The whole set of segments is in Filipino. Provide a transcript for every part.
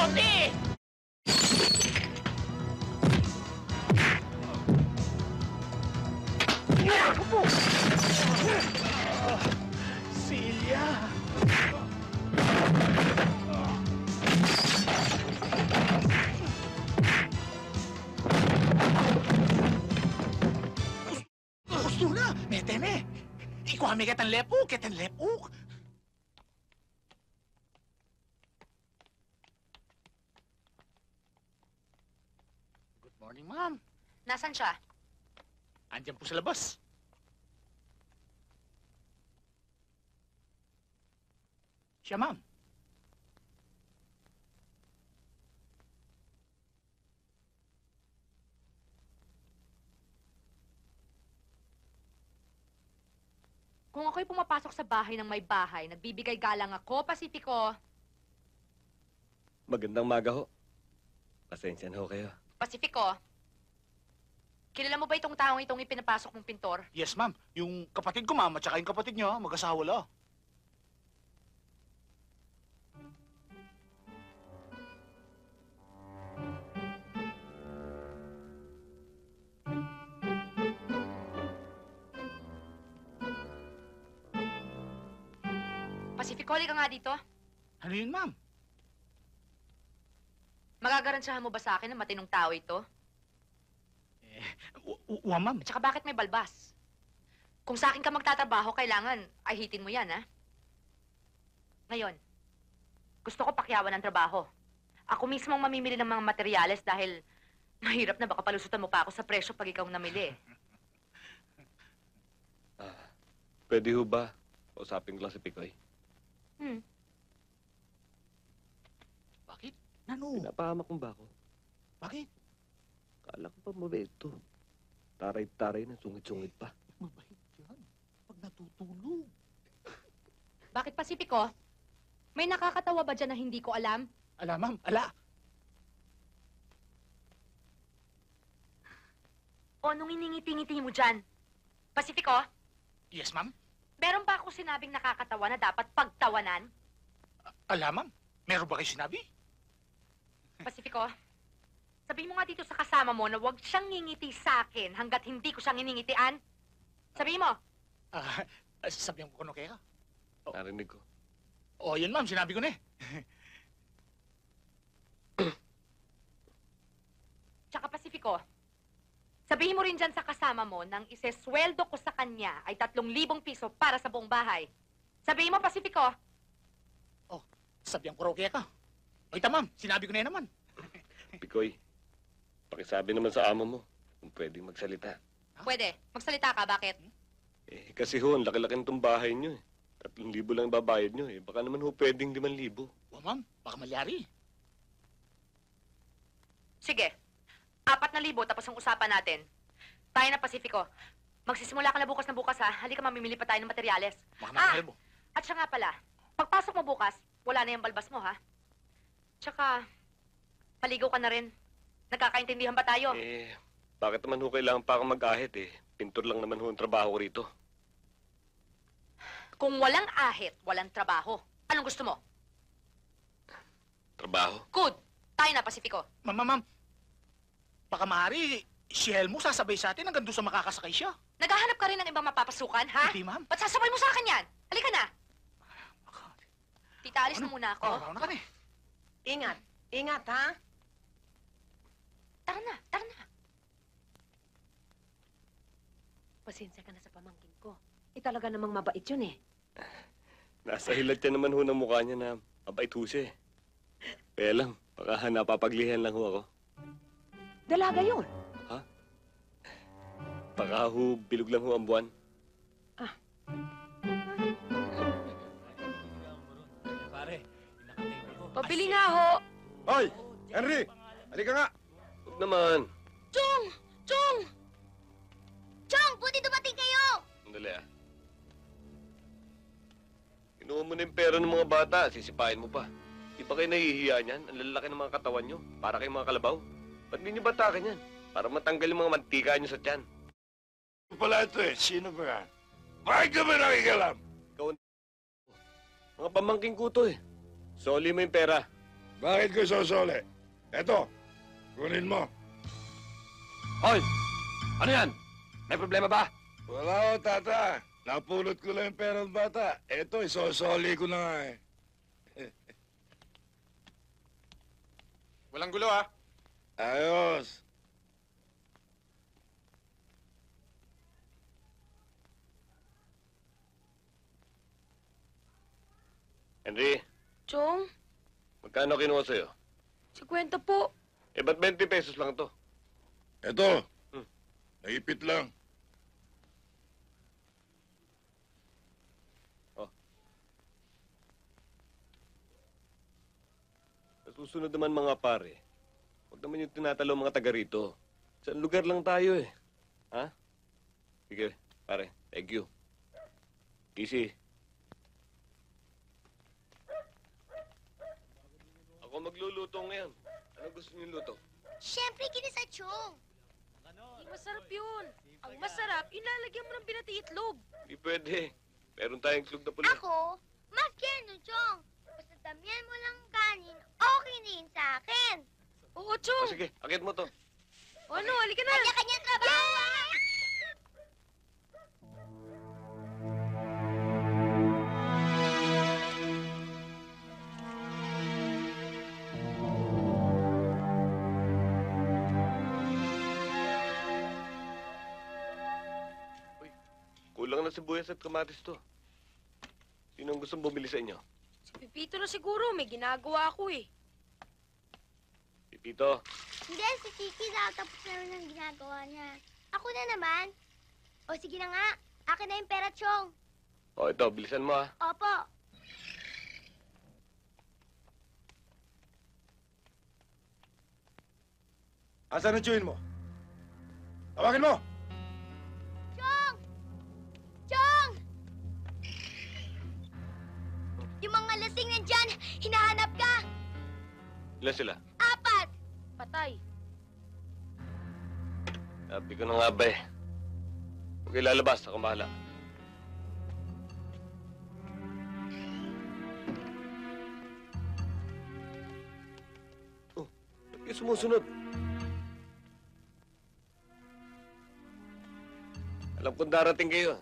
zombie! Silya! Gusto na! Meteme! Ikuha may ketan lepuk! Good morning, ma'am. Nasaan siya? Andiyan po sa labas. Siya, ma'am. Kung ako'y pumapasok sa bahay ng may bahay, nagbibigay galang ako, Pasipiko. Magandang maga ho. Pasensya na ho kayo. Pasipiko, kilala mo ba itong taong itong ipinapasok mong pintor? Yes, ma'am. Yung kapatid ko, ma'am, at saka yung kapatid niyo, mag-asawa la. Pasipiko, halika nga dito. Ano yun, ma'am? Magagaransahan mo ba sa akin na matinong tao ito? Ma'am. At saka bakit may balbas? Kung sa akin ka magtatrabaho, kailangan ay hitin mo yan, ha? Ngayon, gusto ko pakyawan ng trabaho. Ako mismo ang mamimili ng mga materyales dahil mahirap na baka palusutan mo pa ako sa presyo pag ikaw namili. Pwede ho ba? Usapin ko lang si Pikoy. Bakit? Nano? Pinapahamak mo ba ako? Bakit? Kala ko pa mabait to. Taray-taray na, sungit-sungit pa. Mabait yan. Pag natutulog. Bakit, Pasipiko? May nakakatawa ba dyan na hindi ko alam? Ala, ma'am. Ala. O, nung iningiti-ngiti mo dyan? Pasipiko, Yes, ma'am. meron ba ako sinabing nakakatawa na dapat pagtawanan? Ala, ma'am. Meron ba kayo sinabi? Pasipiko, sabihin mo nga dito sa kasama mo na huwag siyang ngingiti sa akin hanggat hindi ko siyang iningitian. Sabihin mo. Sabihan ko kaya? Narinig ko. Oh, yun, ma'am. Sinabi ko na eh. Tsaka Pasipiko, sabihin mo rin dyan sa kasama mo nang isesweldo ko sa kanya ay 3,000 piso para sa buong bahay. Sabihin mo, Pasipiko. Sabihan ko kaya ka. Oy, ma'am. Sinabi ko na yan naman. Pikoy, pakisabi naman sa amo mo kung pwedeng magsalita. Pwede. Magsalita ka, bakit? Kasi ho, ang laki-laki nitong bahay niyo eh. 3,000 lang babayad niyo eh. Baka naman ho pwedeng 5,000. O, ma'am. Baka malyari. Sige. 4,000 tapos ang usapan natin. Tayo na, Pasipiko. Magsisimula ka na bukas ha. Halika, mamimili pa tayo ng materyales. Baka mahal mo. At siya nga pala, pagpasok mo bukas, wala na yung balbas mo, ha? Tsaka, paligaw ka na rin. Nagkakaintindihan ba tayo? Bakit naman ho kailangan pa akong mag-ahit eh? Pintor lang naman ho ang trabaho ko rito. Kung walang ahit, walang trabaho. Anong gusto mo? Trabaho? Good. Tayo na, Pasipiko. Ma'am. Baka maaari, si Helmo sasabay sa atin hanggang doon sa makakasakay siya. Naghahanap ka rin ng ibang mapapasukan, ha? Hindi, ma'am. Ba't sasabay mo sa akin yan? Halika na. Tita, alis na muna ako. Araw na ka na eh. Ingat. Ingat, ha? Tara na. Pasensya ka na sa pamangkin ko. Talaga namang mabait yun eh. Nasa hilat yan naman ho ng mukha niya na mabait ho siya eh. Kaya lang, baka napapaglihan lang ho ako. Dalaga yun. Baka ho, bilog lang ho ang buwan. Pabili nga ho. Hoy! Henry! Halika nga! Huwag naman. Chong! Chong, buti dumating kayo! Sandali ah. Kinuha mo na yung pera ng mga bata, sisipain mo pa. Di ba kayo nahihiya niyan? Ang lalaki ng mga katawan nyo. Para kayong mga kalabaw. Ba't hindi nyo batakin yan? Para matanggal yung mga mantika nyo sa tiyan. Pala ito eh. Sino ba yan? Bakit ka ba nakikialam? Mga pamangking ko to eh. Soli mo yung pera. Bakit ko sosole? Eto, kunin mo. Hoy! Ano yan? May problema ba? Wala ko, tata. Napulot ko lang yung pera ng bata. Eto, isosoli ko na nga eh. Walang gulo, ha? Ayos. Henry, Chong, magkano kinuha sa'yo? 50 po. Eh, ba't 20 pesos lang to? Eto, Hmm. naipit lang. Sa susunod naman mga pare, huwag naman yung tinatalo mga taga rito. Sa lugar lang tayo eh. Ha? Sige, pare. Thank you. Easy. Ako magluluto ngayon. Ano gusto niyo luto? Siyempre, ginisa chong. Hindi masarap yun. Ang masarap, ilalagyan mo ng binati itlog. Hindi pwede. Meron tayong klug na pula. Ako, mas keno, chong. Basta damihan mo lang kanin, okay na yun sa akin. Oo, O Chong. sige, akit mo to. O ano, halika na. Kanya-kanya trabaho, ah. Kulang na sibuyas at kamatis to. Sinong gustong bumili sa inyo? Si Pipito na siguro, may ginagawa ako eh. Pipito, Hindi, si Kiki tapos naman ang ginagawa niya. Ako na naman. O sige na nga, akin na yung pera, chong. o ito, bilisan mo ha. Opo. Asan ang chewin mo? Tawagin mo! Chong! Chong! Yung mga lasing nandyan, hinahanap ka. Ilan sila? 4. Patay. Sabi ko na nga ba eh. Huwag kayo lalabas, ako bahala. Oh, ba't kayo sumusunod? Alam kong darating kayo.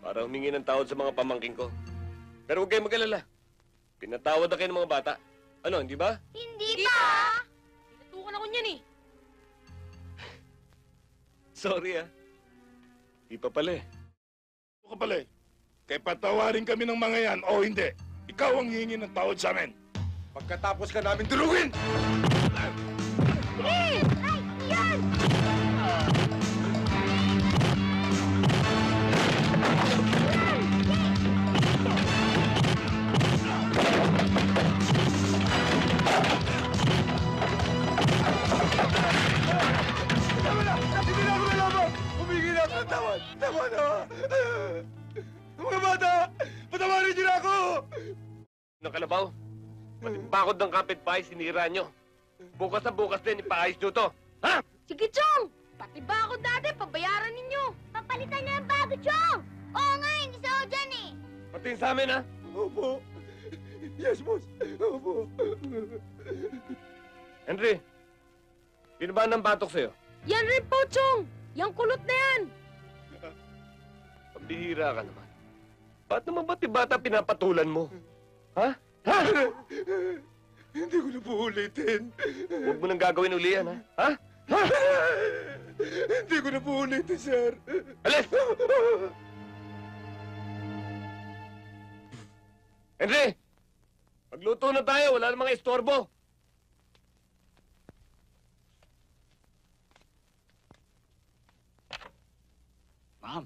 Para humingi ng tawad sa mga pamangking ko. Pero huwag kayong mag-alala. Pinatawad na kayo ng mga bata. Ano, hindi ba? Hindi pa. Pinatukan ako niyan eh. Sorry ah. Di pa pala eh. Ano ka pala eh? Kaya patawarin kami ng mga yan o hindi. Ikaw ang hihingi ng tawad sa amin. Pagkatapos ka namin durugin! Ay, yan! Tama na! Hindi na ako nalaman! Humingi na ako ng tawad! Tama na! Mga bata! Patawarin niyo na ako! Ng kalabaw, patimbakod ng kapitbahay, sinira nyo. Bukas na bukas din, ipaayos nyo to. Ha? Sige, Chong. Pati ba ako dati, pabayaran ninyo. Papalitan niya ang bago, chong. Oo nga, hindi sa ako dyan eh. Pati sa amin, ha? Opo. Yes, boss. Opo. Henry, sino ba ng batok sa'yo? Yan rin po, Chong. Yang kulot na yan. Pambihira ka naman. Ba't naman ba't yung bata pinapatulan mo? Ha? Ha? Hindi ko na po ulitin. Huwag mo nang gagawin uli yan, ha? Ha? Ha? Hindi ko na po ulitin, sir. Alis! Henry! Magluto na tayo, wala namang istorbo. Ma'am.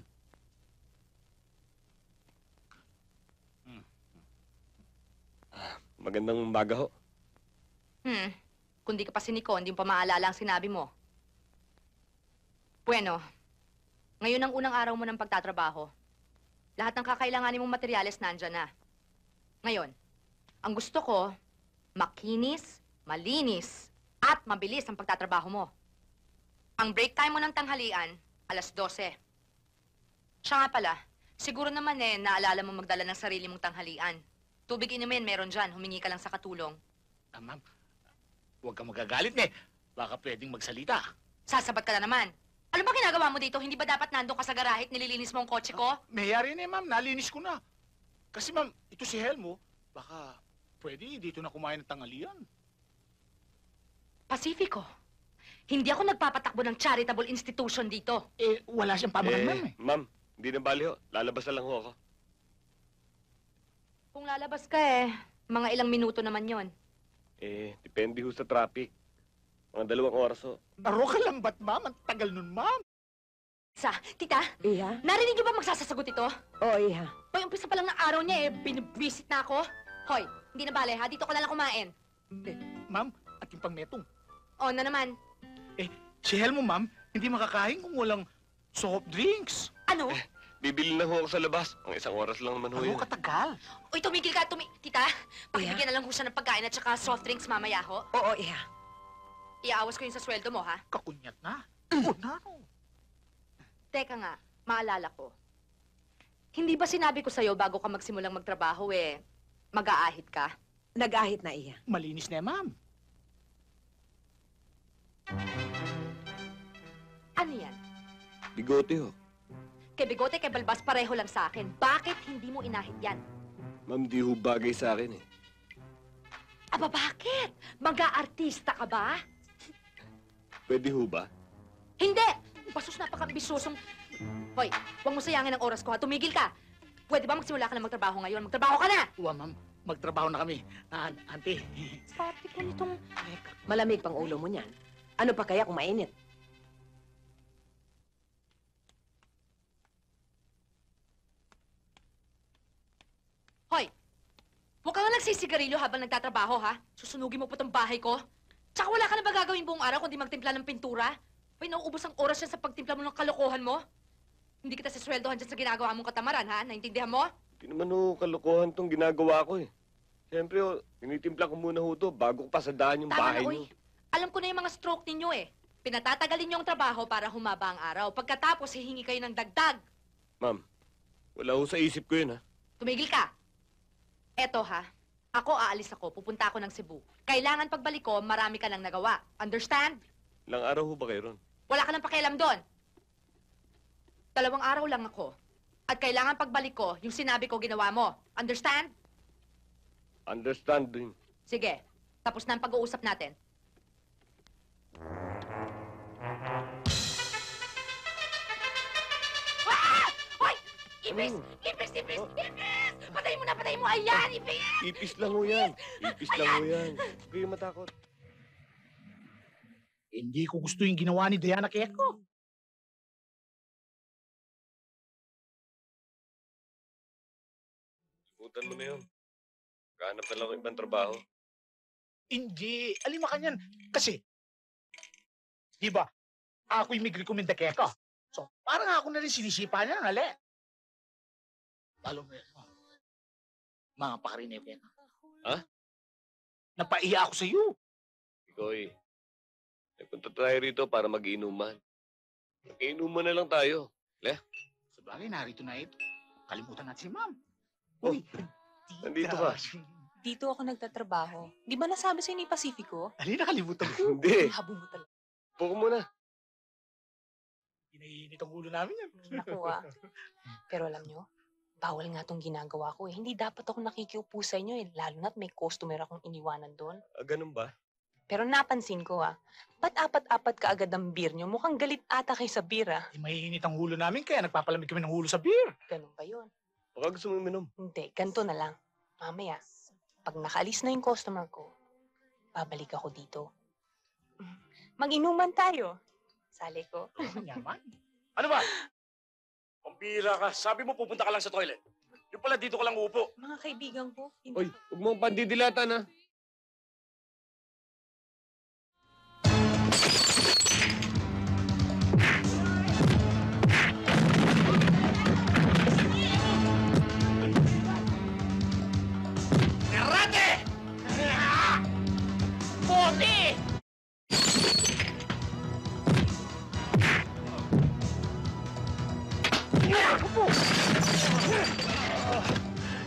Magandang umaga ho. Kung di ka pa siniko, hindi mo pa maalala ang sinabi mo. Bueno, ngayon ang unang araw mo ng pagtatrabaho. Lahat ng kakailanganin mong materyales nandyan na. Ngayon, ang gusto ko, makinis, malinis, at mabilis ang pagtatrabaho mo. Ang break time mo ng tanghalian, 12:00. Siya nga pala, siguro naman naalala mo magdala ng sarili mong tanghalian. Tubig inumin, meron dyan. Humingi ka lang sa katulong. Ma'am, huwag kang magagalit eh. Baka pwedeng magsalita. Sasabat ka na naman. Ano ba ginagawa mo dito? Hindi ba dapat nandun ka sa garahe at nililinis mo ang kotse ko? Mayayari na eh, ma'am. Nalinis ko na. Kasi ma'am, ito si Helmo. Baka pwede dito na kumain ng tanghalian. Pacifico, hindi ako nagpapatakbo ng charitable institution dito. Eh, wala siyang pamakan, ma'am eh. Ma'am, hindi na bali ho. Lalabas na lang ho ako. Kung lalabas ka mga ilang minuto naman yon. Depende ho sa traffic. Mga 2 oras ho. Baro ka lang ba't, ma'am? Ang tagal nun, ma'am. Tita, Iha? narinig niyo ba magsasagot ito? Oo, Iha. Hoy, umpisa pa lang ng araw niya binibwisit na ako. Hoy, hindi na bale ha, dito ka na lang kumain. Ma'am, at yung pangmetong. O na naman. Si Helmo, ma'am, hindi makakain kung walang soft drinks. Ano? Bibili na ho ako sa labas. Ang 1 oras lang naman ho Ano yun. katagal? Uy, tumigil ka, Tita, pakibigyan na lang ko siya ng pagkain at saka soft drinks mamaya ho. Oo, Iha. Iaawas ko yun sa sweldo mo, ha? Kakunyat na. Oo na, no. Teka nga, maalala ko. Hindi ba sinabi ko sa'yo bago ka magsimulang magtrabaho, mag-aahit ka? Nag-ahit na, Iha. Malinis na, ma'am. Ano yan? Bigote ho. Kay Bigote, kay Balbas, pareho lang sa akin. Bakit hindi mo inahit yan? Ma'am, di ho bagay sa akin eh. Aba, bakit? Mag-aartista ka ba? Pwede ho ba? Hindi! Basos napakambisosong... Hoy, huwag mo sayangin ang oras ko, ha? Tumigil ka! Pwede ba magsimula ka na magtrabaho ngayon? Magtrabaho ka na! Uwa, ma'am. Magtrabaho na kami. Auntie. Sabi ko nitong... Malamig pang ulo mo niyan. Ano pa kaya kung mainit? Hoy! Huwag ka nga nagsisigarilyo habang nagtatrabaho, ha? Susunugin mo po tong bahay ko. Tsaka wala ka na ba gagawin buong araw kundi magtimpla ng pintura? Hoy, nauubos ang oras yan sa pagtimpla mo ng kalokohan mo. Hindi kita sisweldohan dyan sa ginagawa mong katamaran, ha? Naintindihan mo? Hindi naman ho kalokohan tong ginagawa ko eh. Siyempre ho, tinitimpla ko muna ho to bago ko pasadahan yung Tama bahay na, niyo. uy. Alam ko na yung mga stroke ninyo, Pinatatagalin niyo ang trabaho para humaba ang araw. Pagkatapos, hihingi kayo ng dagdag. Ma'am, wala ho sa isip ko yun ha. Tumigil ka. Eto, ha? Ako aalis ako. Pupunta ako ng Cebu. Kailangan pagbalik ko, marami ka nang nagawa. Understand? Ilang araw ho ba kayo ron? Wala ka nang pakialam doon. 2 araw lang ako. At kailangan pagbalik ko, yung sinabi ko ginawa mo. Understand? Understand din. Sige. Tapos na ang pag-uusap natin. Ah! Hoy! Ipis! Ipis! Ipis! Ipis! Patayin mo na! Patayin mo! Ayan! Ipis! Ipis lang ho yan. Ipis lang ho yan. Huwag kayong matakot. Hindi ko gusto yung ginawa ni Diana kay ako. Subutan mo na yun. Kahanap na lang ako ibang trabaho. Hindi. Alima ka niyan. Kasi, di ba, ako'y may rekomenda kay ako. So, parang ako na rin sinisipa niya ng hali. Lalo mo yan. Mga pakarinig yan. Ha? Napaiya ako sa iyo. Ikaw eh. Nagpunta tayo rito para mag-inuman. Mag-inuman na lang tayo. Sa bagay, narito na ito. Kalimutan natin si ma'am. Oh, Uy, nandito ka. Dito ako nagtatrabaho. Di ba nasabi sa'yo ni Pacifico? Ali, nakalimutan ko. Hindi. Habol mo talaga. Puko muna. Inainit ang ulo namin yan. Naku Pero alam nyo, bawal nga tong ginagawa ko eh. Hindi dapat ako nakikiupo sa inyo eh. Lalo na't may customer akong iniwanan doon. Ganun ba? Pero napansin ko ba't apat-apat ka agad ang beer nyo? Mukhang galit ata kayo sa beer Mainit ang ulo namin kaya nagpapalamig kami ng ulo sa beer. Ganun ba yun? Baka gusto mo minom. Hindi, ganito na lang. Mamaya, pag nakaalis na yung customer ko, babalik ako dito. Mag-inuman tayo. Sali ko. Yaman. Ano ba? Pambira ka. Sabi mo pupunta ka lang sa toilet. Yung pala dito ka lang uupo. Mga kaibigan ko. Oy, huwag mong pandidilatan ha. Karate! Bote!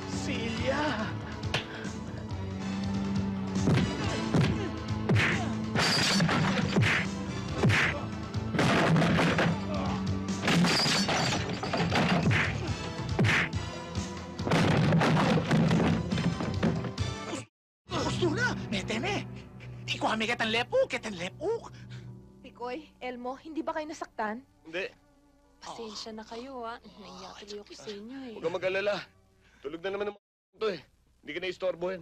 Silya! Kwame, ketan lepuk. Pikoy, Elmo, hindi ba kayo nasaktan? Hindi. Pasensya na kayo, ha? Naiyak tuloy ako sa inyo, eh. Huwag kang mag-alala. Tulog na naman ang mga to eh. Hindi ka na istorbohin.